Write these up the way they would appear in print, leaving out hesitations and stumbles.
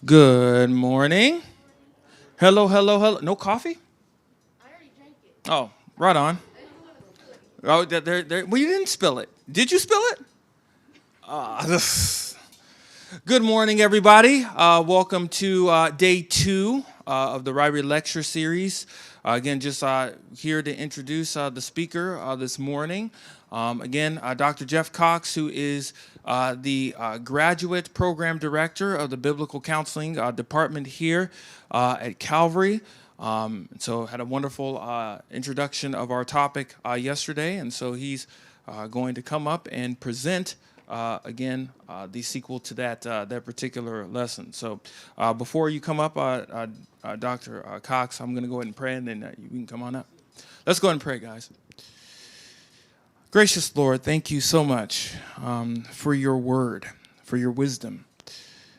Good morning. Hello, hello, hello. No coffee? Oh, right on. Oh, well, you didn't spill it. Did you spill it? Good morning, everybody. Welcome to day two of the Ryrie lecture series. Again, just here to introduce the speaker this morning. Again, Dr. Jeff Cox, who is the graduate program director of the Biblical Counseling Department here at Calvary. So had a wonderful introduction of our topic yesterday, and so he's going to come up and present again the sequel to that particular lesson. So before you come up, Dr. Cox, I'm going to go ahead and pray, and then you can come on up. Let's go ahead and pray, guys. Gracious Lord, thank you so much for your word, for your wisdom.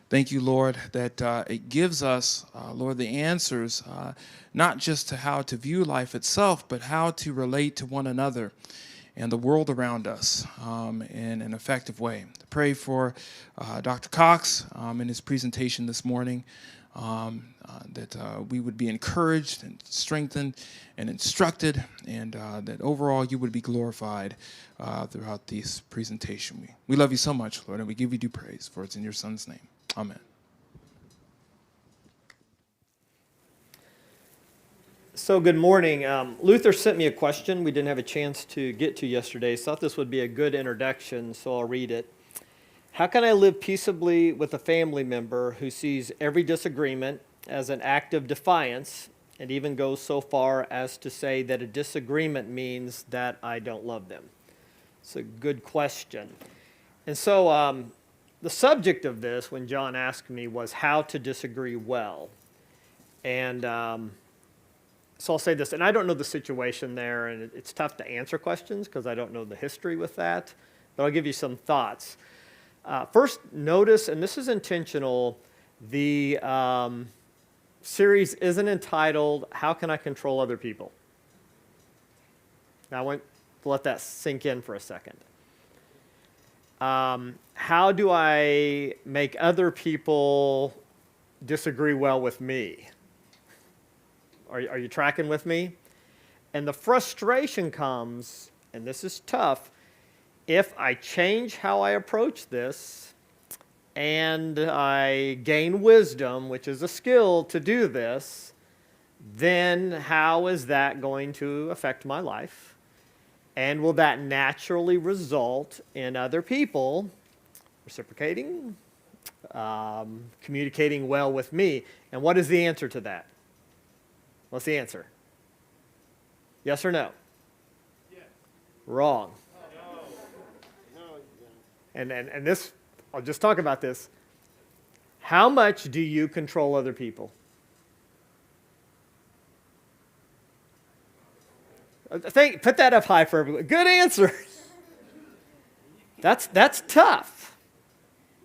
Thank you, Lord, that it gives us, Lord, the answers, not just to how to view life itself, but how to relate to one another and the world around us in an effective way. Pray for Dr. Cox in his presentation this morning, that we would be encouraged and strengthened and instructed, and that overall you would be glorified throughout this presentation. We love you so much, Lord, and we give you due praise, for it's in your Son's name. Amen. So good morning. Luther sent me a question we didn't have a chance to get to yesterday, so I thought this would be a good introduction, so I'll read it. How can I live peaceably with a family member who sees every disagreement as an act of defiance and even goes so far as to say that a disagreement means that I don't love them? It's a good question. And so the subject of this, when John asked me, was how to disagree well. And so I'll say this, and I don't know the situation there, and it's tough to answer questions because I don't know the history with that, but I'll give you some thoughts. First, notice, and this is intentional, the series isn't entitled, How Can I Control Other People? Now, I want to let that sink in for a second. How do I make other people disagree well with me? Are you tracking with me? And the frustration comes, and this is tough, if I change how I approach this and I gain wisdom, which is a skill to do this, then how is that going to affect my life? And will that naturally result in other people reciprocating, communicating well with me? And what is the answer to that? What's the answer? Yes or no? Yes. Wrong. And this, I'll just talk about this. How much do you control other people? Put that up high for everyone. Good answer. That's tough.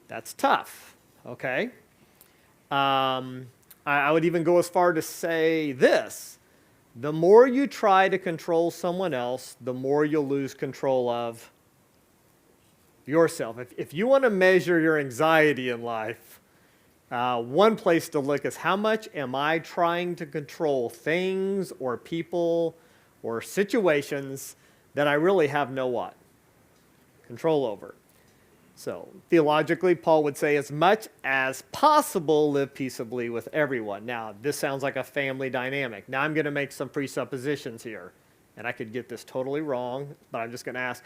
That's tough. Okay. I would even go as far to say this. The more you try to control someone else, the more you'll lose control of yourself. If you want to measure your anxiety in life, one place to look is how much am I trying to control things or people or situations that I really have no what? Control over. So theologically, Paul would say, as much as possible, live peaceably with everyone. Now, this sounds like a family dynamic. Now I'm going to make some presuppositions here, and I could get this totally wrong, but I'm just going to ask,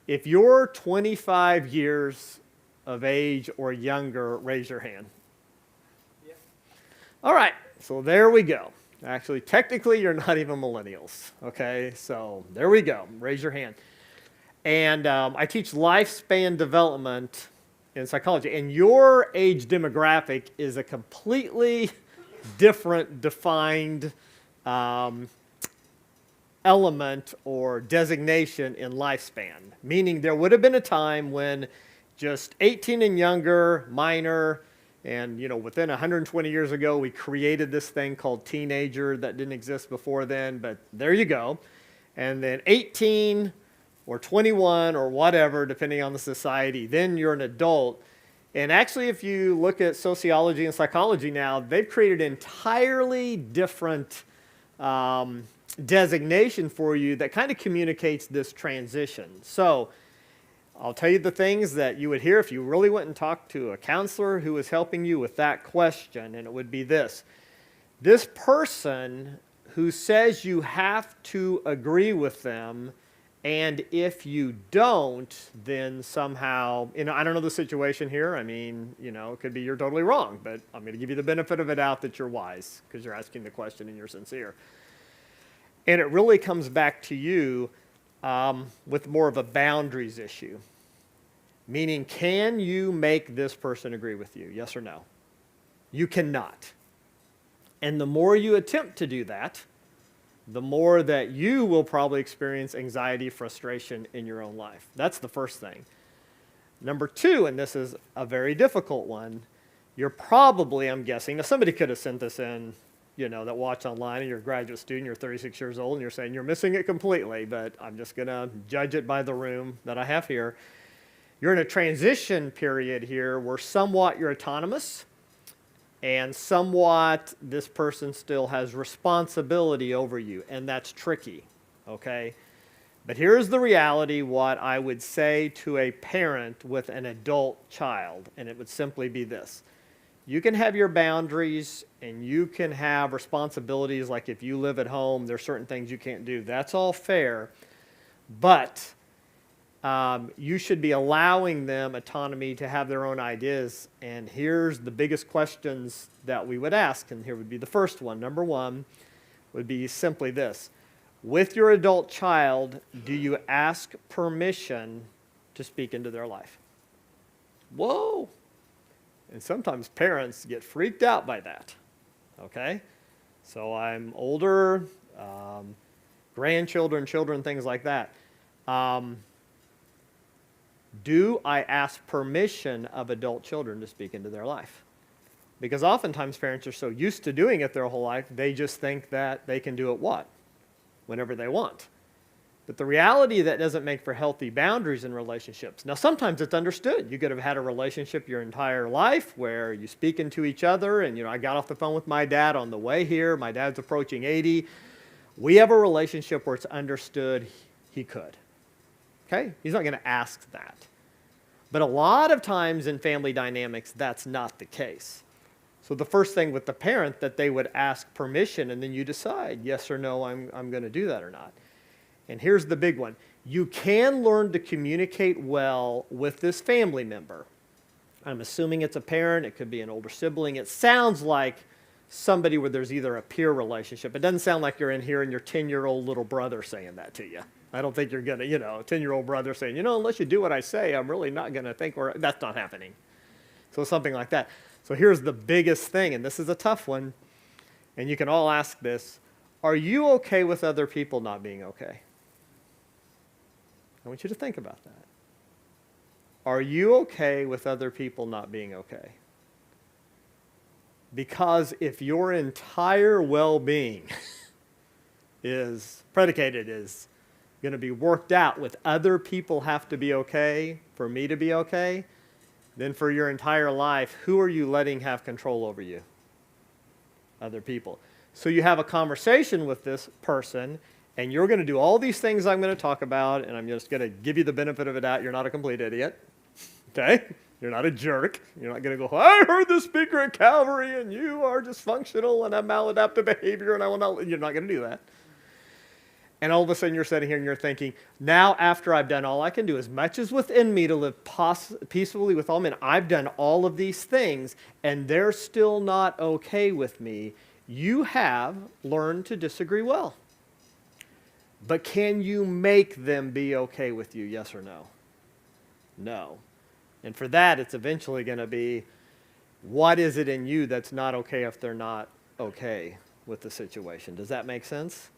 if you're 25 years of age or younger, raise your hand. Yeah. All right, so there we go. Actually, technically, you're not even millennials, okay? So there we go. Raise your hand. And I teach lifespan development in psychology. And your age demographic is a completely different defined element or designation in lifespan. Meaning there would have been a time when just 18 and younger, minor, and within 120 years ago, we created this thing called teenager that didn't exist before then, but there you go. And then 18 or 21 or whatever, depending on the society, then you're an adult. And actually, if you look at sociology and psychology now, they've created entirely different designation for you that kind of communicates this transition. So I'll tell you the things that you would hear if you really went and talked to a counselor who was helping you with that question, and it would be this. This person who says you have to agree with them, and if you don't, then somehow, I don't know the situation here. I mean, it could be you're totally wrong, but I'm going to give you the benefit of the doubt that you're wise because you're asking the question and you're sincere. And it really comes back to you with more of a boundaries issue. Meaning, can you make this person agree with you? Yes or no? You cannot. And the more you attempt to do that, the more that you will probably experience anxiety, frustration in your own life. That's the first thing. Number two, and this is a very difficult one, you're probably, I'm guessing, now somebody could have sent this in, that watched online, and you're a graduate student, you're 36 years old, and you're saying you're missing it completely, but I'm just going to judge it by the room that I have here. You're in a transition period here where somewhat you're autonomous, and somewhat this person still has responsibility over you, and that's tricky, okay? But here's the reality, what I would say to a parent with an adult child, and it would simply be this. You can have your boundaries, and you can have responsibilities, like if you live at home, there's certain things you can't do. That's all fair, but you should be allowing them autonomy to have their own ideas. And here's the biggest questions that we would ask, and here would be the first one. Number one would be simply this. With your adult child, do you ask permission to speak into their life? Whoa! And sometimes parents get freaked out by that, okay? So I'm older, grandchildren, children, things like that. Do I ask permission of adult children to speak into their life? Because oftentimes parents are so used to doing it their whole life, they just think that they can do it what? Whenever they want. But the reality that doesn't make for healthy boundaries in relationships. Now, sometimes it's understood. You could have had a relationship your entire life where you speak into each other, and I got off the phone with my dad on the way here. My dad's approaching 80. We have a relationship where it's understood he could. Okay? He's not going to ask that. But a lot of times in family dynamics, that's not the case. So the first thing with the parent, that they would ask permission, and then you decide, yes or no, I'm going to do that or not. And here's the big one. You can learn to communicate well with this family member. I'm assuming it's a parent. It could be an older sibling. It sounds like somebody where there's either a peer relationship. It doesn't sound like you're in here and your 10-year-old little brother saying that to you. I don't think you're going to, a 10-year-old brother saying, unless you do what I say, I'm really not going to think, that's not happening. So something like that. So here's the biggest thing, and this is a tough one, and you can all ask this. Are you okay with other people not being okay? I want you to think about that. Are you okay with other people not being okay? Because if your entire well-being is predicated, is going to be worked out with other people have to be okay for me to be okay, then for your entire life, who are you letting have control over you? Other people. So you have a conversation with this person, and you're going to do all these things I'm going to talk about, and I'm just going to give you the benefit of the doubt. You're not a complete idiot, okay? You're not a jerk. You're not going to go, I heard the speaker at Calvary, and you are dysfunctional and have maladaptive behavior, and I will not. You're not going to do that. And all of a sudden you're sitting here and you're thinking, now after I've done all I can do, as much as within me to live peaceably with all men, I've done all of these things, and they're still not okay with me. You have learned to disagree well. But can you make them be okay with you, yes or no? No. And for that, it's eventually going to be, what is it in you that's not okay if they're not okay with the situation? Does that make sense?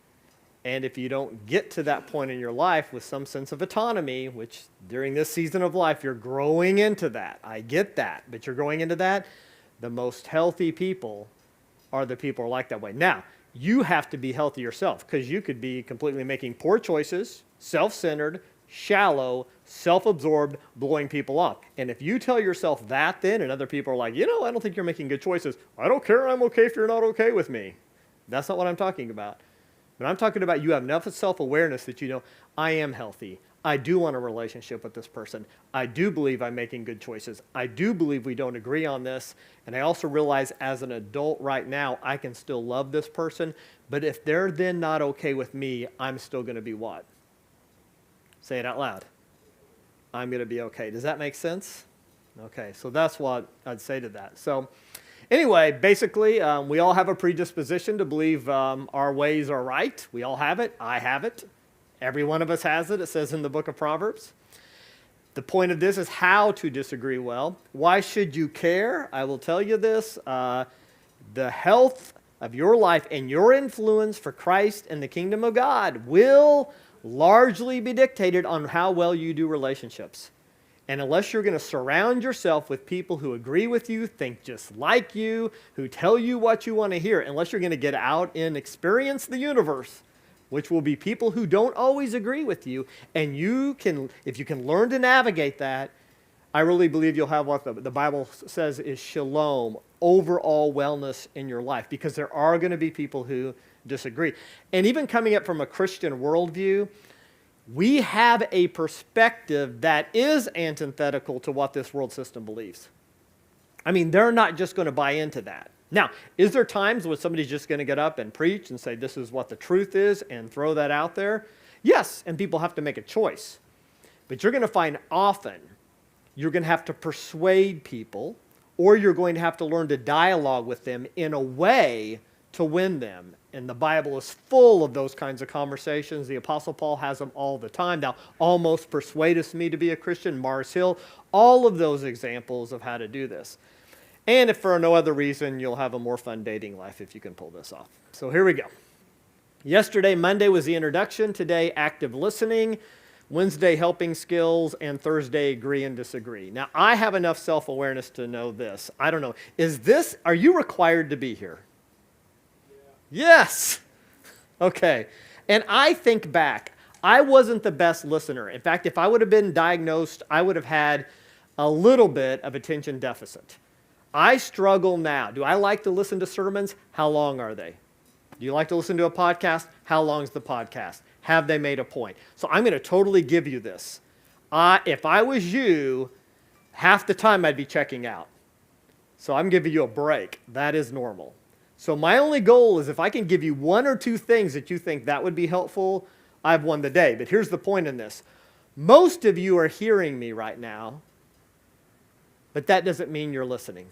And if you don't get to that point in your life with some sense of autonomy, which during this season of life, you're growing into that. I get that, but you're growing into that. The most healthy people are the people who are like that way. Now, you have to be healthy yourself, because you could be completely making poor choices, self-centered, shallow, self-absorbed, blowing people off. And if you tell yourself that then, and other people are like, I don't think you're making good choices. I don't care, I'm okay if you're not okay with me. That's not what I'm talking about. But I'm talking about you have enough self-awareness that you know, I am healthy. I do want a relationship with this person. I do believe I'm making good choices. I do believe we don't agree on this. And I also realize as an adult right now, I can still love this person. But if they're then not okay with me, I'm still going to be what? Say it out loud. I'm going to be okay. Does that make sense? Okay, so that's what I'd say to that. So anyway, basically, we all have a predisposition to believe our ways are right. We all have it. I have it. Every one of us has it. It says in the book of Proverbs. The point of this is how to disagree well. Why should you care? I will tell you this. The health of your life and your influence for Christ and the kingdom of God will largely be dictated on how well you do relationships. And unless you're going to surround yourself with people who agree with you, think just like you, who tell you what you want to hear, unless you're going to get out and experience the universe, which will be people who don't always agree with you, and if you can learn to navigate that, I really believe you'll have what the Bible says is shalom, overall wellness in your life, because there are going to be people who disagree. And even coming up from a Christian worldview, we have a perspective that is antithetical to what this world system believes. I mean, they're not just going to buy into that. Now, is there times when somebody's just going to get up and preach and say this is what the truth is and throw that out there? Yes, and people have to make a choice. But you're going to find often you're going to have to persuade people, or you're going to have to learn to dialogue with them in a way to win them. And the Bible is full of those kinds of conversations. The Apostle Paul has them all the time. Now, almost persuadest me to be a Christian, Mars Hill, all of those examples of how to do this. And if for no other reason, you'll have a more fun dating life if you can pull this off. So here we go. Yesterday, Monday, was the introduction. Today, active listening. Wednesday, helping skills. And Thursday, agree and disagree. Now, I have enough self-awareness to know this. I don't know. Are you required to be here? Yeah. Yes. Okay. And I think back. I wasn't the best listener. In fact, if I would have been diagnosed, I would have had a little bit of attention deficit. I struggle now. Do I like to listen to sermons? How long are they? Do you like to listen to a podcast? How long is the podcast? Have they made a point? So I'm going to totally give you this. If I was you, half the time I'd be checking out. So I'm giving you a break. That is normal. So my only goal is if I can give you one or two things that you think that would be helpful, I've won the day. But here's the point in this. Most of you are hearing me right now, but that doesn't mean you're listening.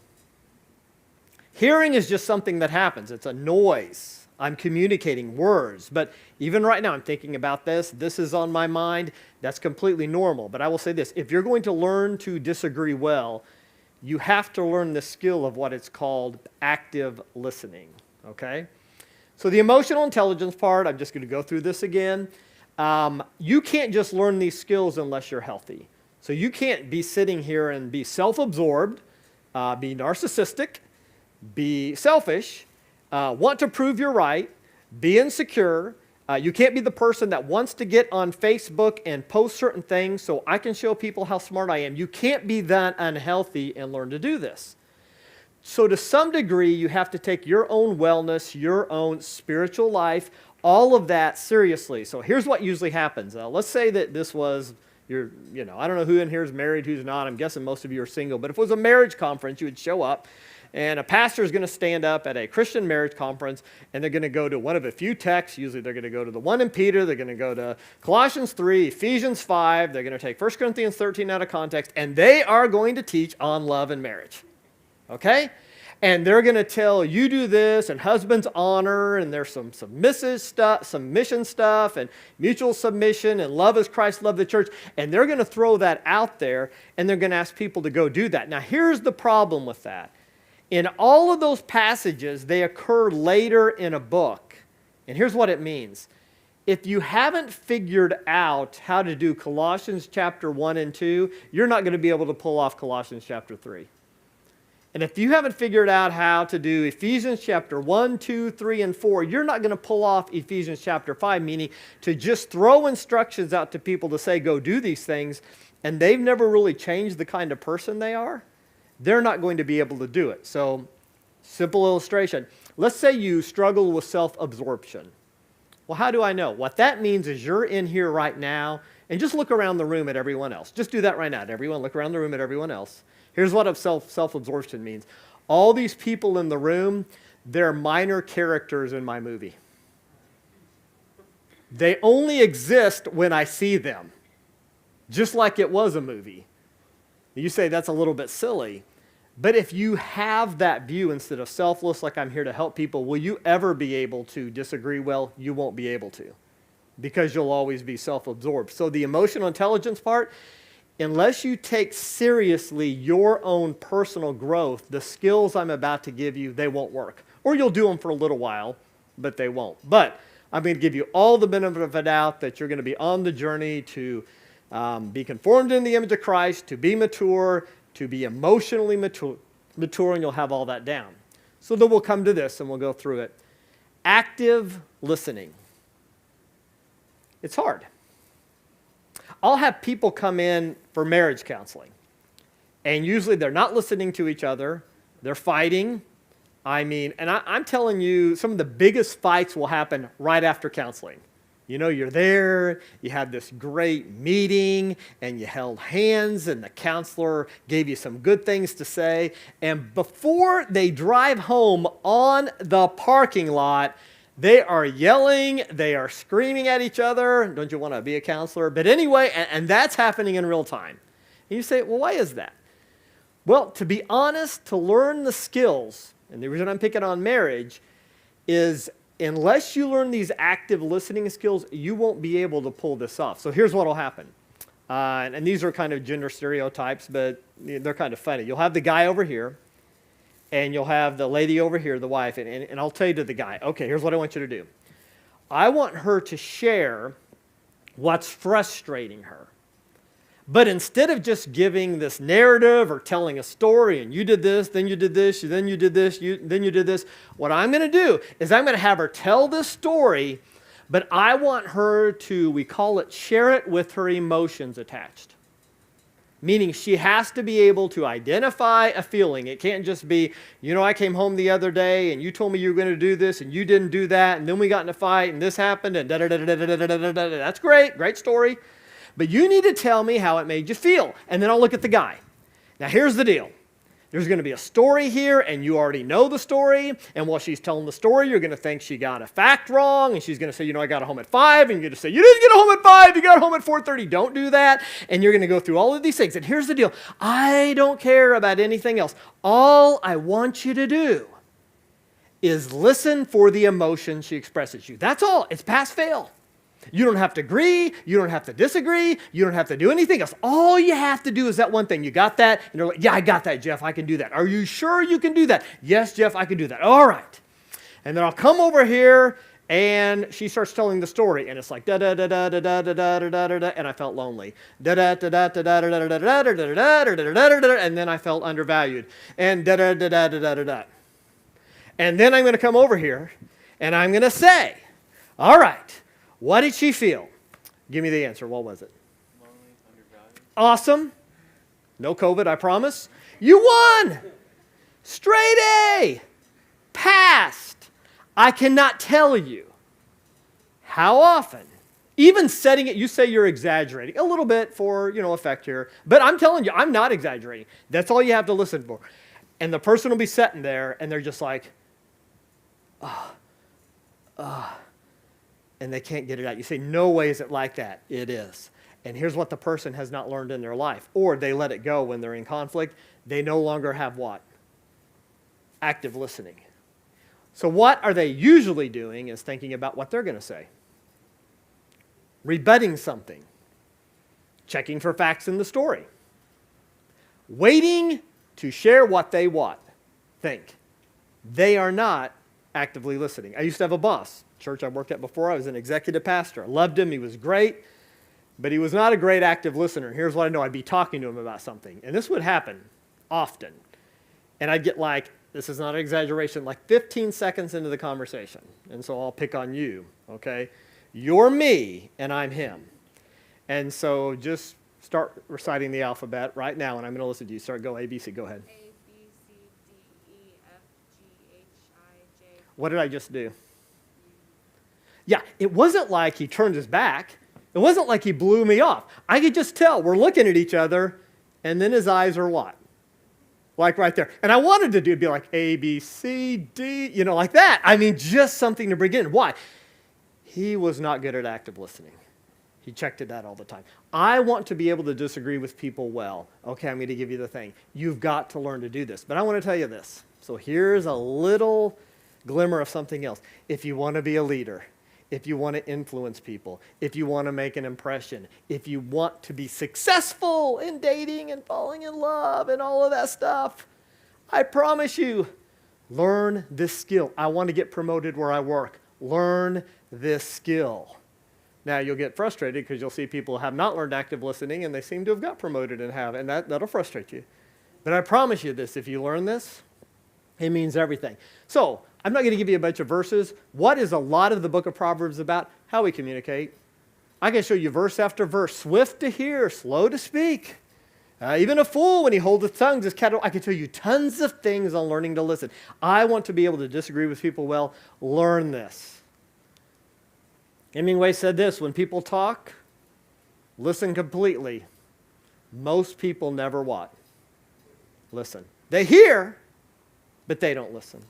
Hearing is just something that happens. It's a noise. I'm communicating words. But even right now, I'm thinking about this. This is on my mind. That's completely normal. But I will say this. If you're going to learn to disagree well, you have to learn the skill of what it's called active listening. Okay? So the emotional intelligence part, I'm just going to go through this again. You can't just learn these skills unless you're healthy. So you can't be sitting here and be self-absorbed, be narcissistic, be selfish, want to prove you're right, be insecure. You can't be the person that wants to get on Facebook and post certain things so I can show people how smart I am. You can't be that unhealthy and learn to do this. So to some degree, you have to take your own wellness, your own spiritual life, all of that seriously. So here's what usually happens. Let's say that this was I don't know who in here is married, who's not. I'm guessing most of you are single. But if it was a marriage conference, you would show up. And a pastor is going to stand up at a Christian marriage conference, and they're going to go to one of a few texts. Usually they're going to go to the one in Peter. They're going to go to Colossians 3, Ephesians 5. They're going to take 1 Corinthians 13 out of context, and they are going to teach on love and marriage. Okay? And they're going to tell you do this, and husbands honor, and there's some submission stuff, and mutual submission, and love as Christ loved the church. And they're going to throw that out there, and they're going to ask people to go do that. Now, here's the problem with that. In all of those passages, they occur later in a book. And here's what it means. If you haven't figured out how to do Colossians chapter 1 and 2, you're not going to be able to pull off Colossians chapter 3. And if you haven't figured out how to do Ephesians chapter 1, 2, 3, and 4, you're not going to pull off Ephesians chapter 5, meaning to just throw instructions out to people to say, go do these things, and they've never really changed the kind of person they are, they're not going to be able to do it. So, simple illustration. Let's say you struggle with self-absorption. Well, how do I know? What that means is you're in here right now, and just look around the room at everyone else. Just do that right now. Everyone, look around the room at everyone else. Here's what self-absorption means. All these people in the room, they're minor characters in my movie. They only exist when I see them, just like it was a movie. You say that's a little bit silly, but if you have that view instead of selfless, like I'm here to help people, will you ever be able to disagree? Well, you won't be able to, because you'll always be self-absorbed. So the emotional intelligence part, unless you take seriously your own personal growth, the skills I'm about to give you, they won't work. Or you'll do them for a little while, but they won't. But I'm going to give you all the benefit of the doubt that you're going to be on the journey to be conformed in the image of Christ, to be mature, to be emotionally mature, and you'll have all that down. So then we'll come to this and we'll go through it. Active listening. It's hard. I'll have people come in for marriage counseling, and usually they're not listening to each other. They're fighting. I'm telling you, some of the biggest fights will happen right after counseling. You know, you're there, you had this great meeting, and you held hands, and the counselor gave you some good things to say, and before they drive home on the parking lot, they are yelling, they are screaming at each other. Don't you want to be a counselor? But anyway, and that's happening in real time. And you say, well, why is that? Well, to be honest, to learn the skills, and the reason I'm picking on marriage, is unless you learn these active listening skills, you won't be able to pull this off. So here's what will happen. And these are kind of gender stereotypes, but they're kind of funny. You'll have the guy over here, and you'll have the lady over here, the wife, and I'll tell you to the guy, okay, here's what I want you to do. I want her to share what's frustrating her. But instead of just giving this narrative or telling a story, and you did this, then you did this, then you did this, then you did this, what I'm going to do is I'm going to have her tell this story, but I want her to, we call it, share it with her emotions attached. Meaning she has to be able to identify a feeling. It can't just be, you know, I came home the other day and you told me you were going to do this and you didn't do that and then we got in a fight and this happened and da-da-da-da-da-da-da-da-da. That's great, great story. But you need to tell me how it made you feel. And then I'll look at the guy. Now here's the deal. There's going to be a story here, and you already know the story. And while she's telling the story, you're going to think she got a fact wrong. And she's going to say, you know, I got home at 5. And you're going to say, you didn't get home at 5. You got home at 4:30. Don't do that. And you're going to go through all of these things. And here's the deal. I don't care about anything else. All I want you to do is listen for the emotion she expresses you. That's all. It's pass-fail. You don't have to agree. You don't have to disagree. You don't have to do anything else. All you have to do is that one thing. You got that? And you're like, yeah, I got that, Jeff. I can do that. Are you sure you can do that? Yes, Jeff, I can do that. All right. And then I'll come over here, and she starts telling the story, and it's like da da da da da da da da da da da, and I felt lonely. Da da da da da da da da da da da da da da da, and then I felt undervalued. And da da da da da da da da. And then I'm going to come over here, and I'm going to say, all right. What did she feel? Give me the answer. What was it? Lonely, undervalued. Awesome. No COVID, I promise. You won. Straight A. Passed. I cannot tell you how often. Even setting it, you say you're exaggerating. A little bit for, effect here. But I'm telling you, I'm not exaggerating. That's all you have to listen for. And the person will be sitting there, and they're just like, and they can't get it out. You say, no way is it like that. It is. And here's what the person has not learned in their life. Or they let it go when they're in conflict. They no longer have what? Active listening. So what are they usually doing is thinking about what they're going to say. Rebutting something. Checking for facts in the story. Waiting to share what they think. They are not actively listening. I used to have a boss. Church I worked at before, I was an executive pastor. I loved him. He was great, but he was not a great active listener. Here's what I know. I'd be talking to him about something, and this would happen often. And I'd get like, this is not an exaggeration, like 15 seconds into the conversation. And so I'll pick on you, okay? You're me, and I'm him. And so just start reciting the alphabet right now, and I'm going to listen to you. Start, go A, B, C. Go ahead. A, B, C, D, E, F, G, H, I, J. What did I just do? Yeah, it wasn't like he turned his back. It wasn't like he blew me off. I could just tell we're looking at each other, and then his eyes are what? Like right there. And I wanted to be like A, B, C, D, like that. I mean, just something to bring in. Why? He was not good at active listening. He checked it out all the time. I want to be able to disagree with people well. Okay, I'm going to give you the thing. You've got to learn to do this. But I want to tell you this. So here's a little glimmer of something else. If you want to be a leader, if you want to influence people, if you want to make an impression, if you want to be successful in dating and falling in love and all of that stuff, I promise you, learn this skill. I want to get promoted where I work. Learn this skill. Now, you'll get frustrated because you'll see people who have not learned active listening and they seem to have got promoted and that'll frustrate you. But I promise you this, if you learn this, it means everything. So, I'm not going to give you a bunch of verses. What is a lot of the book of Proverbs about? How we communicate. I can show you verse after verse. Swift to hear, slow to speak. Even a fool, when he holds his tongue, is cattle. I can tell you tons of things on learning to listen. I want to be able to disagree with people well. Learn this. Hemingway said this, when people talk, listen completely. Most people never what? Listen. They hear, but they don't listen.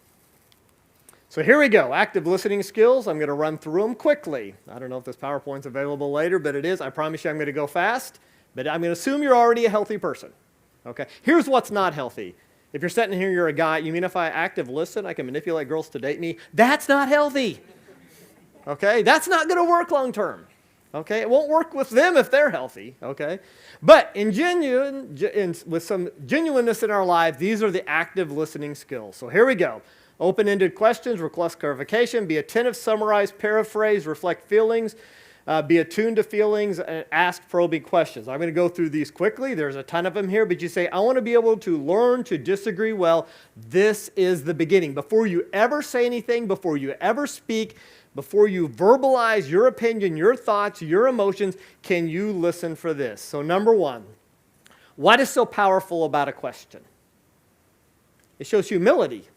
So here we go, active listening skills. I'm going to run through them quickly. I don't know if this PowerPoint's available later, but it is. I promise you I'm going to go fast, but I'm going to assume you're already a healthy person. Okay? Here's what's not healthy. If you're sitting here, you're a guy, you mean if I active listen, I can manipulate girls to date me? That's not healthy. Okay? That's not going to work long term. Okay? It won't work with them if they're healthy. Okay? But with some genuineness in our lives, these are the active listening skills. So here we go. Open-ended questions, request clarification, be attentive, summarize, paraphrase, reflect feelings, be attuned to feelings, and ask probing questions. I'm going to go through these quickly. There's a ton of them here, but you say, I want to be able to learn to disagree well. This is the beginning. Before you ever say anything, before you ever speak, before you verbalize your opinion, your thoughts, your emotions, can you listen for this? So number one, what is so powerful about a question? It shows humility.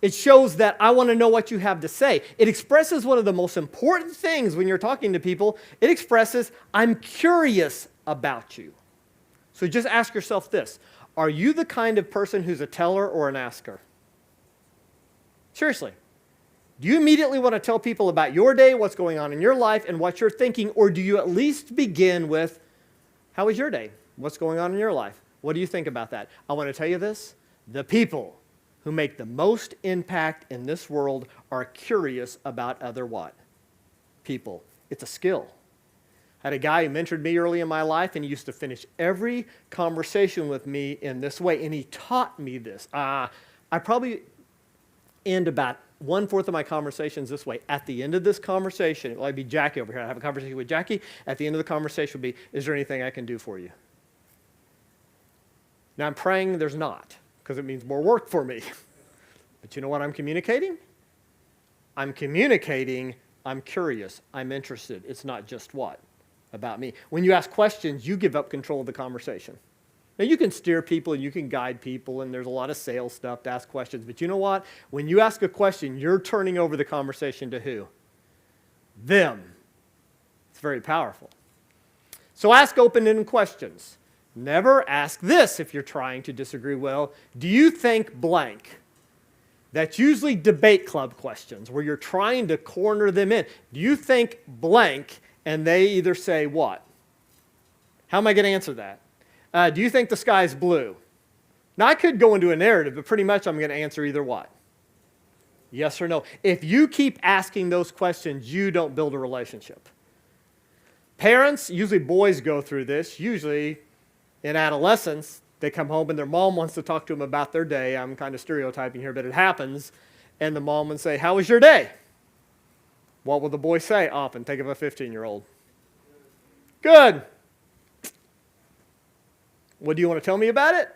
It shows that I want to know what you have to say. It expresses one of the most important things when you're talking to people. It expresses, I'm curious about you. So just ask yourself this. Are you the kind of person who's a teller or an asker? Seriously. Do you immediately want to tell people about your day, what's going on in your life, and what you're thinking? Or do you at least begin with, how was your day? What's going on in your life? What do you think about that? I want to tell you this. The people who make the most impact in this world are curious about other what? People. It's a skill. I had a guy who mentored me early in my life, and he used to finish every conversation with me in this way, and he taught me this. I probably end about 1/4 of my conversations this way. At the end of this conversation, it will be Jackie over here. I have a conversation with Jackie. At the end of the conversation will be, is there anything I can do for you? Now, I'm praying there's not, because it means more work for me. But you know what I'm communicating? I'm communicating, I'm curious, I'm interested. It's not just what? About me. When you ask questions, you give up control of the conversation. Now, you can steer people and you can guide people, and there's a lot of sales stuff to ask questions. But you know what? When you ask a question, you're turning over the conversation to who? Them. It's very powerful. So ask open-ended questions. Never ask this if you're trying to disagree well. Do you think blank? That's usually debate club questions where you're trying to corner them in. Do you think blank? And they either say what? How am I going to answer that? Do you think the sky's blue? Now, I could go into a narrative, but pretty much I'm going to answer either what? Yes or no. If you keep asking those questions, you don't build a relationship. Parents, usually boys go through this, usually in adolescence, they come home and their mom wants to talk to them about their day. I'm kind of stereotyping here, but it happens. And the mom would say, how was your day? What will the boy say often? Think of a 15-year-old. Good. What do you want to tell me about it?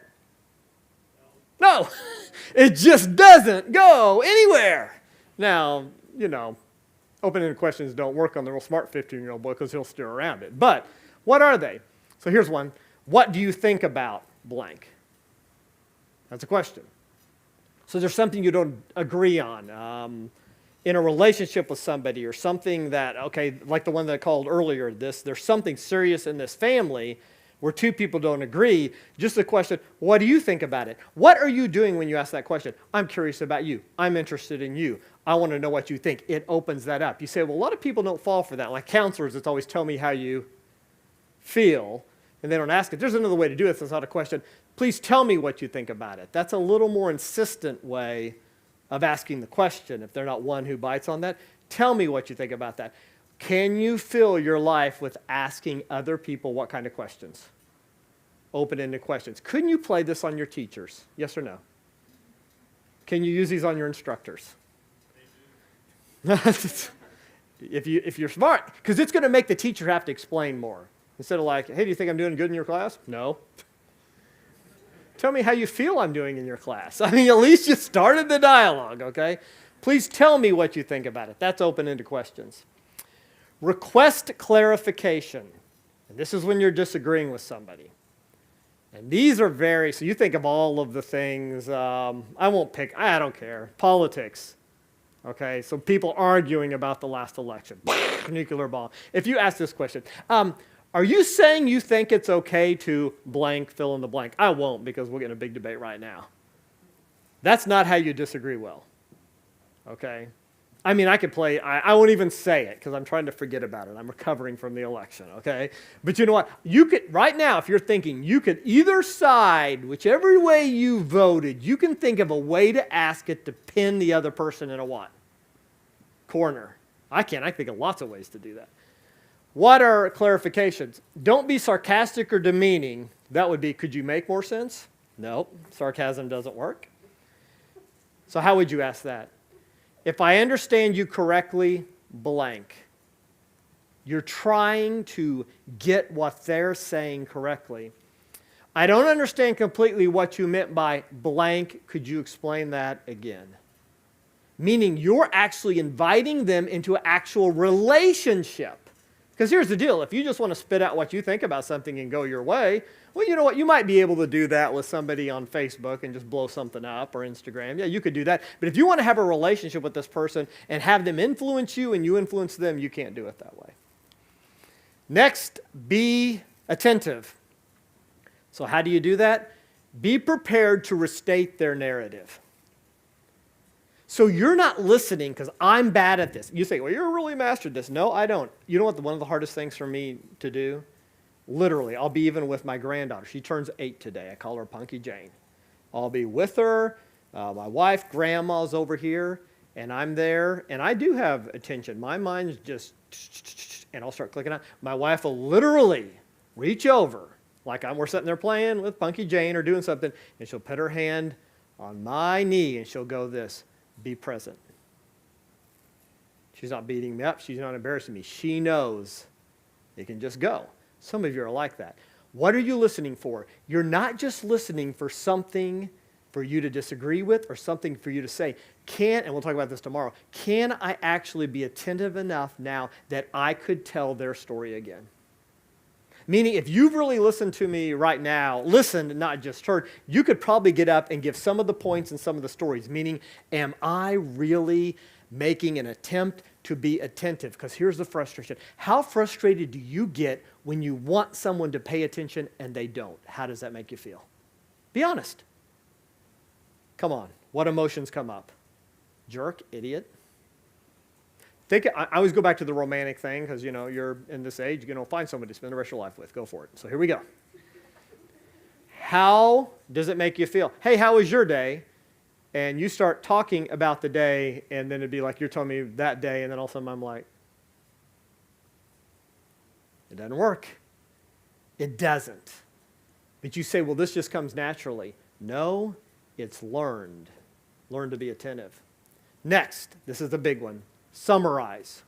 No, it just doesn't go anywhere. Now, open-ended questions don't work on the real smart 15-year-old boy because he'll steer around it. But what are they? So here's one. What do you think about blank? That's a question. So there's something you don't agree on in a relationship with somebody, or something that, okay, like the one that I called earlier, there's something serious in this family where two people don't agree. Just a question, what do you think about it? What are you doing when you ask that question? I'm curious about you. I'm interested in you. I want to know what you think. It opens that up. You say, well, a lot of people don't fall for that. Like counselors, it's always tell me how you feel, and they don't ask it. There's another way to do this. It's not a question. Please tell me what you think about it. That's a little more insistent way of asking the question if they're not one who bites on that. Tell me what you think about that. Can you fill your life with asking other people what kind of questions? Open-ended questions. Couldn't you play this on your teachers? Yes or no? Can you use these on your instructors? if you're smart, because it's going to make the teacher have to explain more. Instead of like, hey, do you think I'm doing good in your class? No. Tell me how you feel I'm doing in your class. I mean, at least you started the dialogue, okay? Please tell me what you think about it. That's open-ended questions. Request clarification. And this is when you're disagreeing with somebody. And these are so you think of all of the things, I don't care, politics. Okay, so people arguing about the last election, nuclear bomb. If you ask this question, are you saying you think it's okay to blank, fill in the blank? I won't, because we'll get in a big debate right now. That's not how you disagree well. Okay? I mean, I could play, I won't even say it because I'm trying to forget about it. I'm recovering from the election, okay? But you know what? You could, right now, if you're thinking, you could either side, whichever way you voted, you can think of a way to ask it to pin the other person in a what? Corner. I can. I think of lots of ways to do that. What are clarifications? Don't be sarcastic or demeaning. That would be, could you make more sense? Nope. Sarcasm doesn't work. So how would you ask that? If I understand you correctly, blank. You're trying to get what they're saying correctly. I don't understand completely what you meant by blank. Could you explain that again? Meaning you're actually inviting them into an actual relationship. Because here's the deal. If you just want to spit out what you think about something and go your way, well, you know what? You might be able to do that with somebody on Facebook and just blow something up, or Instagram. Yeah, you could do that. But if you want to have a relationship with this person and have them influence you and you influence them, you can't do it that way. Next, be attentive. So how do you do that? Be prepared to restate their narrative. So you're not listening because I'm bad at this. You say, well, you're really mastered this. No, I don't. You know what one of the hardest things for me to do? Literally, I'll be even with my granddaughter. She turns 8 today. I call her Punky Jane. I'll be with her. My wife, grandma's over here, and I'm there. And I do have attention. My mind's just, and I'll start clicking on. My wife will literally reach over, like we're sitting there playing with Punky Jane or doing something, and she'll put her hand on my knee, and she'll go this. Be present. She's not beating me up. She's not embarrassing me. She knows it can just go. Some of you are like that. What are you listening for? You're not just listening for something for you to disagree with or something for you to say. And we'll talk about this tomorrow, can I actually be attentive enough now that I could tell their story again? Meaning, if you've really listened to me right now, listened, not just heard, you could probably get up and give some of the points and some of the stories. Meaning, am I really making an attempt to be attentive? Because here's the frustration. How frustrated do you get when you want someone to pay attention and they don't? How does that make you feel? Be honest. Come on. What emotions come up? Jerk, idiot. I always go back to the romantic thing because, you're in this age, find somebody to spend the rest of your life with. Go for it. So here we go. How does it make you feel? Hey, how was your day? And you start talking about the day, and then it'd be like you're telling me that day, and then all of a sudden I'm like, it doesn't work. It doesn't. But you say, well, this just comes naturally. No, it's learned. Learn to be attentive. Next, this is the big one. Summarize.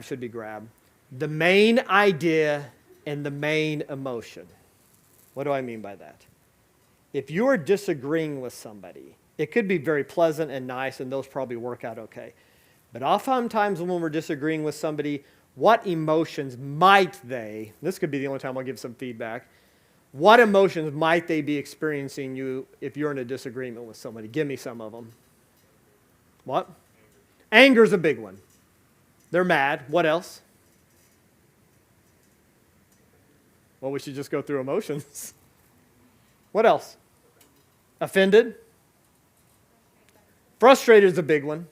Should be grab. The main idea and the main emotion. What do I mean by that? If you are disagreeing with somebody, it could be very pleasant and nice, and those probably work out okay. But oftentimes when we're disagreeing with somebody, what emotions might they, this could be the only time I'll give some feedback, what emotions might they be experiencing you if you're in a disagreement with somebody? Give me some of them. What? Anger's a big one. They're mad. What else? Well, we should just go through emotions. What else? Offended? Frustrated is a big one.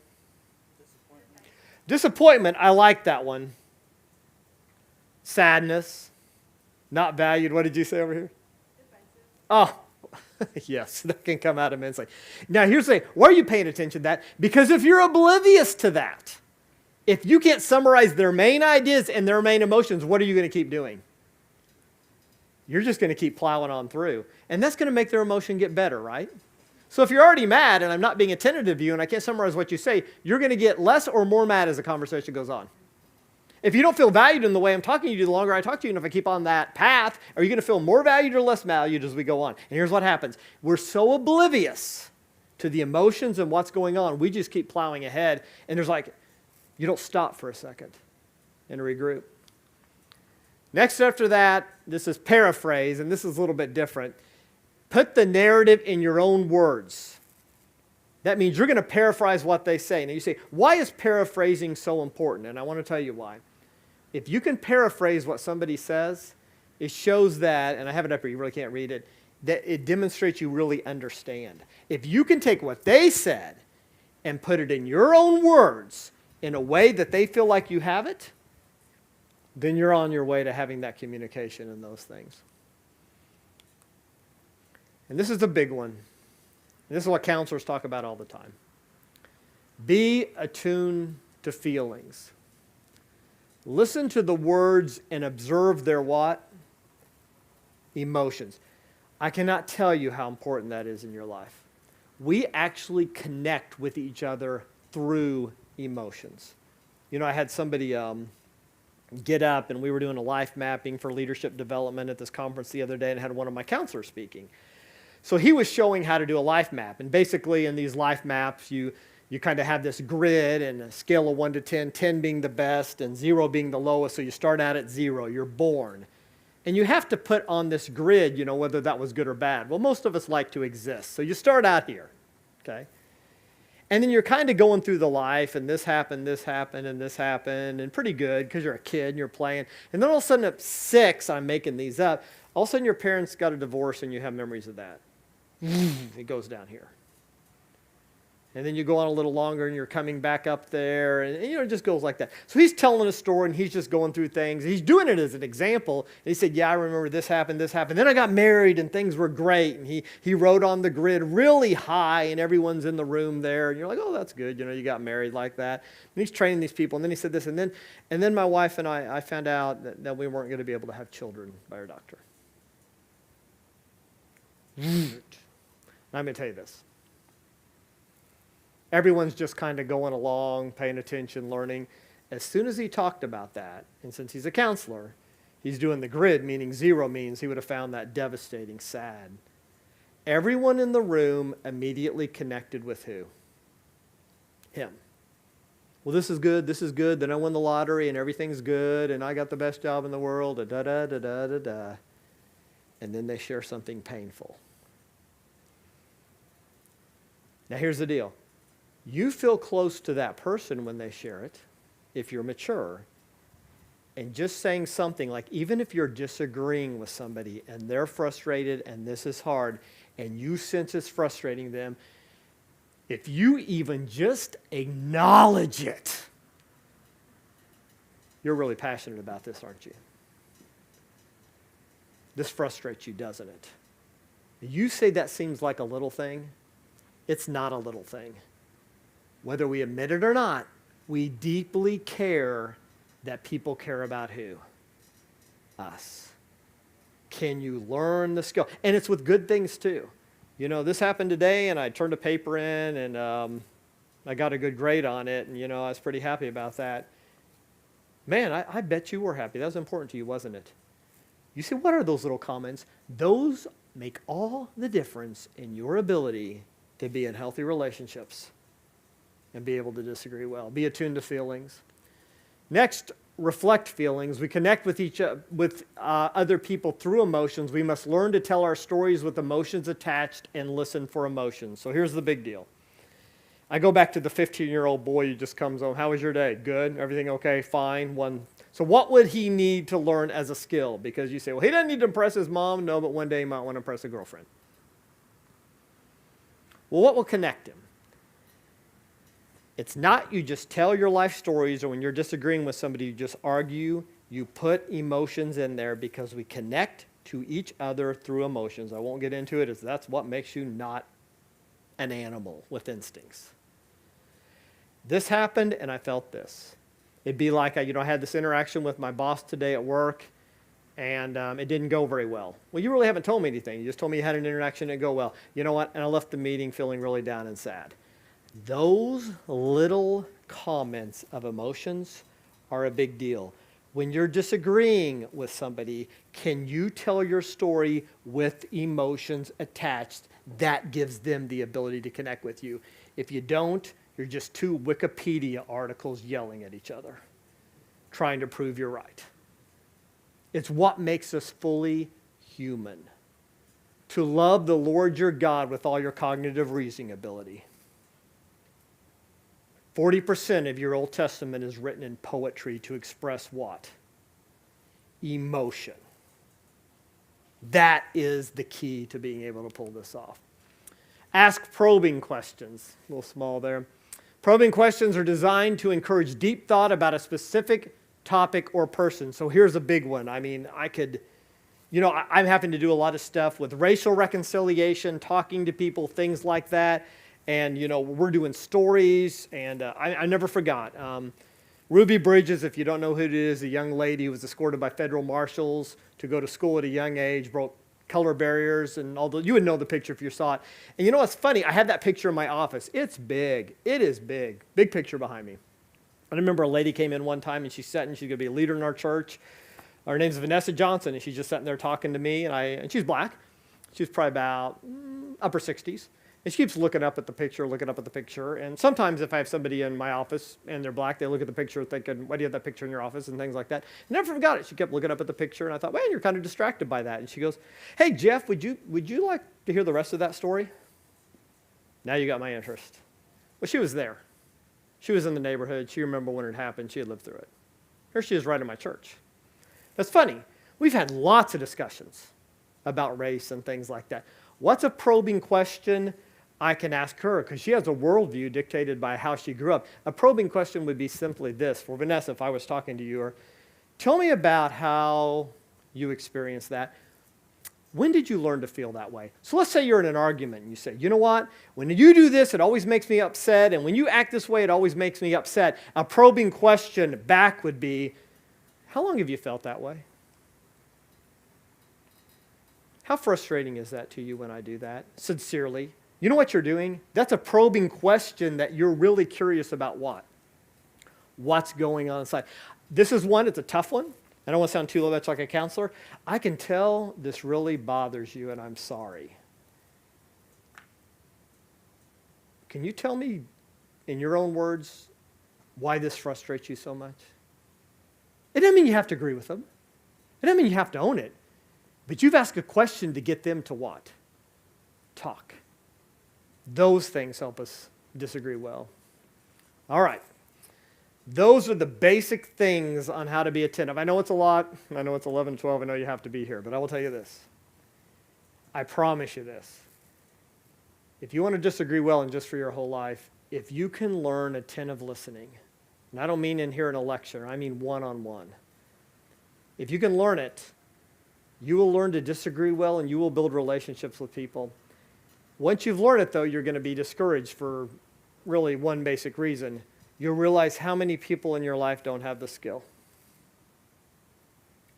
Disappointment, I like that one. Sadness. Not valued. What did you say over here? Oh, yes, that can come out immensely. Now, here's the thing. Why are you paying attention to that? Because if you're oblivious to that, if you can't summarize their main ideas and their main emotions, what are you going to keep doing? You're just going to keep plowing on through. And that's going to make their emotion get better, right? So if you're already mad and I'm not being attentive to you and I can't summarize what you say, you're going to get less or more mad as the conversation goes on. If you don't feel valued in the way I'm talking to you, the longer I talk to you, and if I keep on that path, are you going to feel more valued or less valued as we go on? And here's what happens. We're so oblivious to the emotions and what's going on, we just keep plowing ahead, and there's like, you don't stop for a second and regroup. Next after that, this is paraphrase, and this is a little bit different. Put the narrative in your own words. That means you're going to paraphrase what they say. Now you say, why is paraphrasing so important? And I want to tell you why. If you can paraphrase what somebody says, it shows that, and I have it up here, you really can't read it, that it demonstrates you really understand. If you can take what they said and put it in your own words in a way that they feel like you have it, then you're on your way to having that communication and those things. And this is a big one. This is what counselors talk about all the time. Be attuned to feelings. Listen to the words and observe their what? Emotions. I cannot tell you how important that is in your life. We actually connect with each other through emotions. You know, I had somebody get up, and we were doing a life mapping for leadership development at this conference the other day, and had one of my counselors speaking. So he was showing how to do a life map. And basically in these life maps, you kind of have this grid and a scale of 1 to 10, 10 being the best and 0 being the lowest. So you start out at 0, you're born. And you have to put on this grid, you know, whether that was good or bad. Well, most of us like to exist. So you start out here, okay? And then you're kind of going through the life, and this happened, and this happened, and pretty good because you're a kid and you're playing. And then all of a sudden at 6, I'm making these up, all of a sudden your parents got a divorce and you have memories of that. It goes down here. And then you go on a little longer and you're coming back up there, and you know, it just goes like that. So he's telling a story and he's just going through things. He's doing it as an example. And he said, yeah, I remember this happened. Then I got married and things were great. And he wrote on the grid really high and everyone's in the room there. And you're like, oh, that's good. You know, you got married like that. And he's training these people. And then he said this. And then my wife and I found out that we weren't going to be able to have children by our doctor. I'm going to tell you this. Everyone's just kind of going along, paying attention, learning. As soon as he talked about that, and since he's a counselor, he's doing the grid, meaning 0 means he would have found that devastating, sad. Everyone in the room immediately connected with who? Him. Well, this is good, then I won the lottery, and everything's good, and I got the best job in the world, da-da-da-da-da-da. And then they share something painful. Now, here's the deal. You feel close to that person when they share it, if you're mature. And just saying something like, even if you're disagreeing with somebody and they're frustrated and this is hard and you sense it's frustrating them, if you even just acknowledge it, you're really passionate about this, aren't you? This frustrates you, doesn't it? You say that seems like a little thing. It's not a little thing. Whether we admit it or not, we deeply care that people care about who? Us. Can you learn the skill? And it's with good things too. You know, this happened today, and I turned a paper in, and I got a good grade on it, and, you know, I was pretty happy about that. Man, I bet you were happy. That was important to you, wasn't it? You see, what are those little comments? Those make all the difference in your ability to be in healthy relationships and be able to disagree well. Be attuned to feelings. Next, reflect feelings. We connect with other people through emotions. We must learn to tell our stories with emotions attached and listen for emotions. So here's the big deal. I go back to the 15-year-old boy who just comes home. How was your day? Good. Everything okay? Fine. So what would he need to learn as a skill? Because you say, well, he doesn't need to impress his mom. No, but one day he might want to impress a girlfriend. Well, what will connect him? It's not you just tell your life stories, or when you're disagreeing with somebody, you just argue. You put emotions in there because we connect to each other through emotions. I won't get into it. That's what makes you not an animal with instincts. This happened, and I felt this. It'd be like I had this interaction with my boss today at work, and it didn't go very well. Well, you really haven't told me anything. You just told me you had an interaction and it didn't go well. You know what? And I left the meeting feeling really down and sad. Those little comments of emotions are a big deal. When you're disagreeing with somebody, can you tell your story with emotions attached? That gives them the ability to connect with you. If you don't, you're just two Wikipedia articles yelling at each other, trying to prove you're right. It's what makes us fully human. To love the Lord your God with all your cognitive reasoning ability. 40% of your Old Testament is written in poetry to express what? Emotion. That is the key to being able to pull this off. Ask probing questions. A little small there. Probing questions are designed to encourage deep thought about a specific topic or person. So here's a big one. I mean, I'm having to do a lot of stuff with racial reconciliation, talking to people, things like that. And, we're doing stories, and I never forgot. Ruby Bridges, if you don't know who it is, a young lady who was escorted by federal marshals to go to school at a young age, broke color barriers, and you would know the picture if you saw it. And you know what's funny? I have that picture in my office. It's big. It is big. Big picture behind me. I remember a lady came in one time, and she's going to be a leader in our church. Her name's Vanessa Johnson, and she's just sitting there talking to me, and she's black. She's probably about upper 60s. And she keeps looking up at the picture. And sometimes if I have somebody in my office and they're black, they look at the picture thinking, why do you have that picture in your office, and things like that. I never forgot it. She kept looking up at the picture, and I thought, man, you're kind of distracted by that. And she goes, hey, Jeff, would you like to hear the rest of that story? Now you got my interest. Well, she was there. She was in the neighborhood. She remembered when it happened. She had lived through it. Here she is right in my church. That's funny. We've had lots of discussions about race and things like that. What's a probing question I can ask her? Because she has a worldview dictated by how she grew up. A probing question would be simply this. For Vanessa, if I was talking to you, or tell me about how you experienced that. When did you learn to feel that way? So let's say you're in an argument and you say, you know what? When you do this, it always makes me upset. And when you act this way, it always makes me upset. A probing question back would be, how long have you felt that way? How frustrating is that to you when I do that? Sincerely. You know what you're doing? That's a probing question that you're really curious about what? What's going on inside. This is one, it's a tough one. I don't want to sound too much like a counselor. I can tell this really bothers you, and I'm sorry. Can you tell me, in your own words, why this frustrates you so much? It doesn't mean you have to agree with them. It doesn't mean you have to own it. But you've asked a question to get them to what? Talk. Those things help us disagree well. All right. Those are the basic things on how to be attentive. I know it's a lot. I know it's 11, 12. I know you have to be here. But I will tell you this. I promise you this. If you want to disagree well and just for your whole life, if you can learn attentive listening, and I don't mean in here in a lecture, I mean one-on-one. If you can learn it, you will learn to disagree well and you will build relationships with people. Once you've learned it, though, you're going to be discouraged for really one basic reason. You'll realize how many people in your life don't have the skill.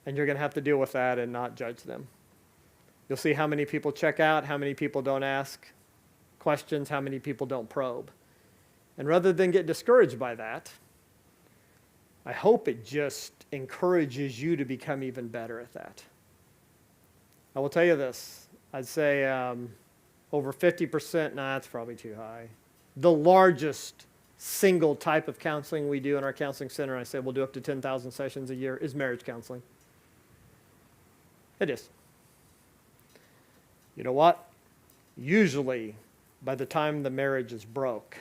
And you're going to have to deal with that and not judge them. You'll see how many people check out, how many people don't ask questions, how many people don't probe. And rather than get discouraged by that, I hope it just encourages you to become even better at that. I will tell you this. I'd say over 50%, nah, that's probably too high. The largest single type of counseling we do in our counseling center, I say we'll do up to 10,000 sessions a year, is marriage counseling. It is. You know what? Usually, by the time the marriage is broke,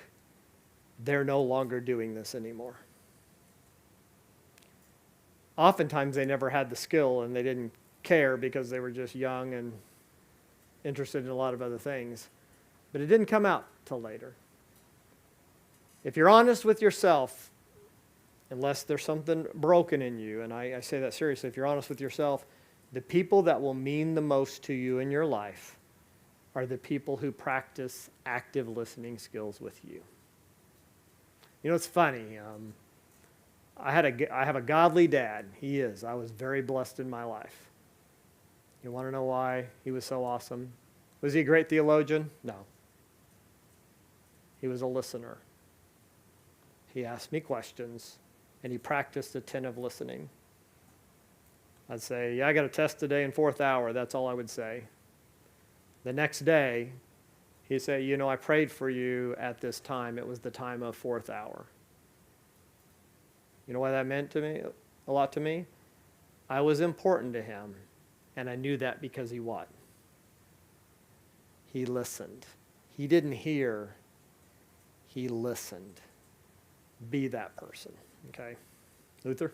they're no longer doing this anymore. Oftentimes, they never had the skill and they didn't care because they were just young and interested in a lot of other things. But it didn't come out till later. If you're honest with yourself, unless there's something broken in you, and I say that seriously, if you're honest with yourself, the people that will mean the most to you in your life are the people who practice active listening skills with you. You know, it's funny. I have a godly dad. He is. I was very blessed in my life. You want to know why he was so awesome? Was he a great theologian? No. He was a listener. He asked me questions, and he practiced attentive listening. I'd say, yeah, I got a test today in 4th hour. That's all I would say. The next day, he'd say, you know, I prayed for you at this time. It was the time of 4th hour. You know why that meant to me? A lot to me? I was important to him, and I knew that because he what? He listened. He didn't hear. He listened. Be that person, okay? Luther?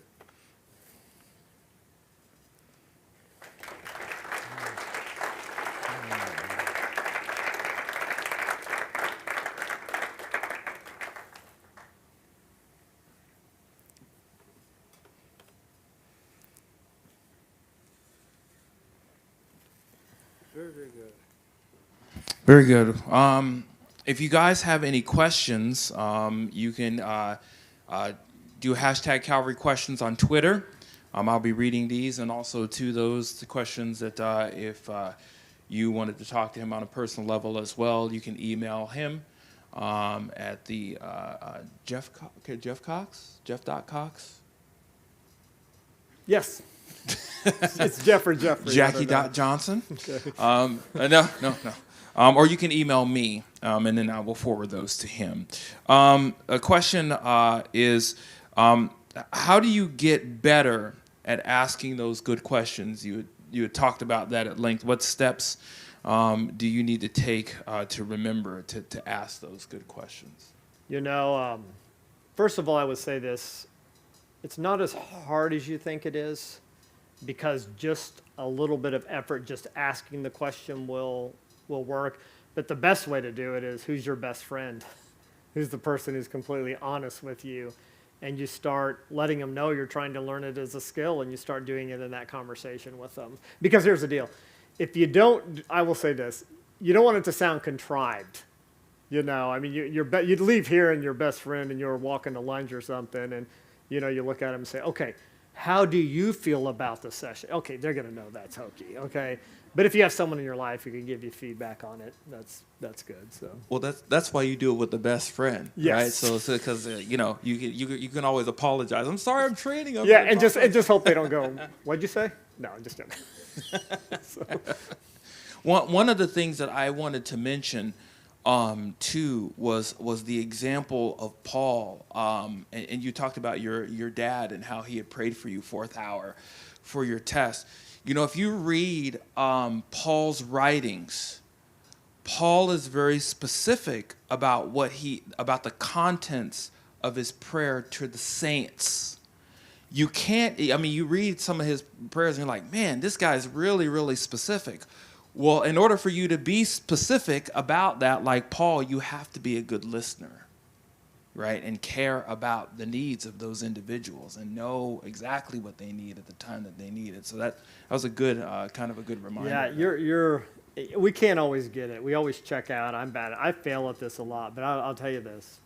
Very, very good. Very good. If you guys have any questions, you can do hashtag Calvary questions on Twitter. I'll be reading these, and also to those questions that if you wanted to talk to him on a personal level as well, you can email him at the Jeff.Cox? Yes. It's Jeff or Jeffrey. Jackie.Johnson. No. Or you can email me, and then I will forward those to him. A question is, how do you get better at asking those good questions? You had talked about that at length. What steps do you need to take to remember to ask those good questions? You know, first of all, I would say this. It's not as hard as you think it is, because just a little bit of effort, just asking the question will work. But the best way to do it is, who's your best friend? Who's the person who's completely honest with you? And you start letting them know you're trying to learn it as a skill, and you start doing it in that conversation with them. Because here's the deal. If you don't, I will say this, you don't want it to sound contrived. You know, I mean, you'd leave here and your best friend and you're walking to lunch or something, and you know, you look at them and say, okay, how do you feel about the session? Okay, they're going to know that's hokey, okay? But if you have someone in your life who can give you feedback on it, that's good. So. Well, that's why you do it with the best friend, yes. right? So because you know, you can always apologize. I'm sorry, I'm training. Yeah, and just hope they don't go, what'd you say? No, I'm just joking. So. One of the things that I wanted to mention too was the example of Paul, and you talked about your dad and how he had prayed for you 4th hour for your test. You know, if you read Paul's writings, Paul is very specific about about the contents of his prayer to the saints. You can't, I mean, you read some of his prayers and you're like, man, this guy's really, really specific. Well, in order for you to be specific about that, like Paul, you have to be a good listener, right? And care about the needs of those individuals and know exactly what they need at the time that they need it. So that was a good, kind of a good reminder. Yeah, we can't always get it. We always check out. I'm bad. I fail at this a lot, but I'll tell you this.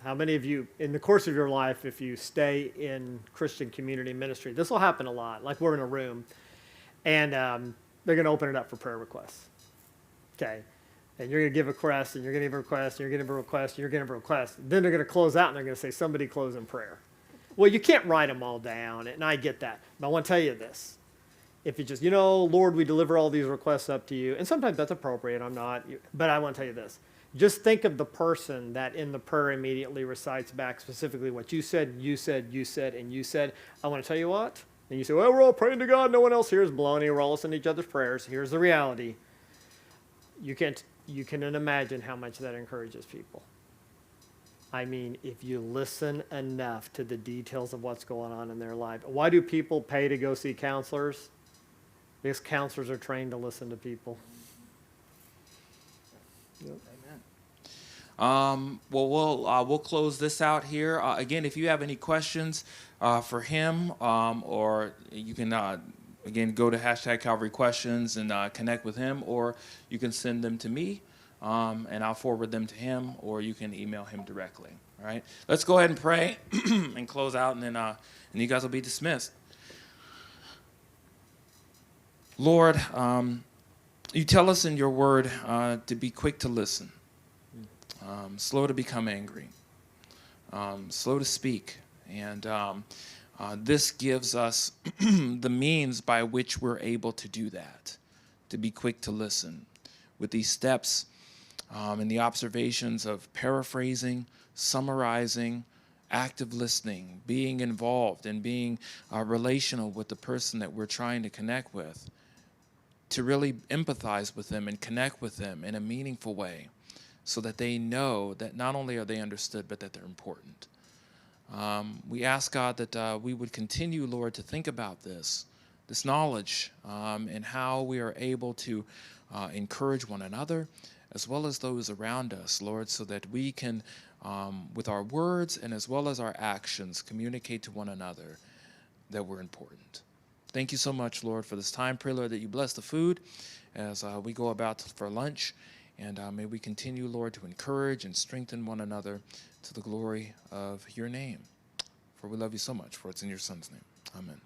How many of you, in the course of your life, if you stay in Christian community ministry, this will happen a lot. Like we're in a room, and they're going to open it up for prayer requests. Okay. And you're going to give a request, and you're going to give a request, and you're going to give a request, and you're going to give a request. Then they're going to close out, and they're going to say, somebody close in prayer. Well, you can't write them all down, and I get that. But I want to tell you this. If you just, Lord, we deliver all these requests up to you, and sometimes that's appropriate, I'm not, but I want to tell you this. Just think of the person that in the prayer immediately recites back specifically what you said, you said, you said, and you said. I want to tell you what. And you say, well, we're all praying to God, no one else hears baloney, we're all listening to each other's prayers. Here's the reality. You can imagine how much that encourages people. I mean, if you listen enough to the details of what's going on in their life. Why do people pay to go see counselors? Because counselors are trained to listen to people. Yep. Amen. We'll close this out here. Again, if you have any questions for him, or you can again go to #Calvary questions and connect with him, or you can send them to me, and I'll forward them to him, or you can email him directly. All right. Let's go ahead and pray and close out, and then you guys will be dismissed. Lord, you tell us in your word to be quick to listen, slow to become angry, slow to speak. And this gives us the means by which we're able to do that, to be quick to listen. With these steps and the observations of paraphrasing, summarizing, active listening, being involved, and being relational with the person that we're trying to connect with, to really empathize with them and connect with them in a meaningful way so that they know that not only are they understood, but that they're important. We ask, God, that we would continue, Lord, to think about this knowledge, and how we are able to encourage one another as well as those around us, Lord, so that we can, with our words and as well as our actions, communicate to one another that we're important. Thank you so much, Lord, for this time. Pray, Lord, that you bless the food as we go about for lunch. And may we continue, Lord, to encourage and strengthen one another to the glory of your name. For we love you so much, for it's in your Son's name. Amen.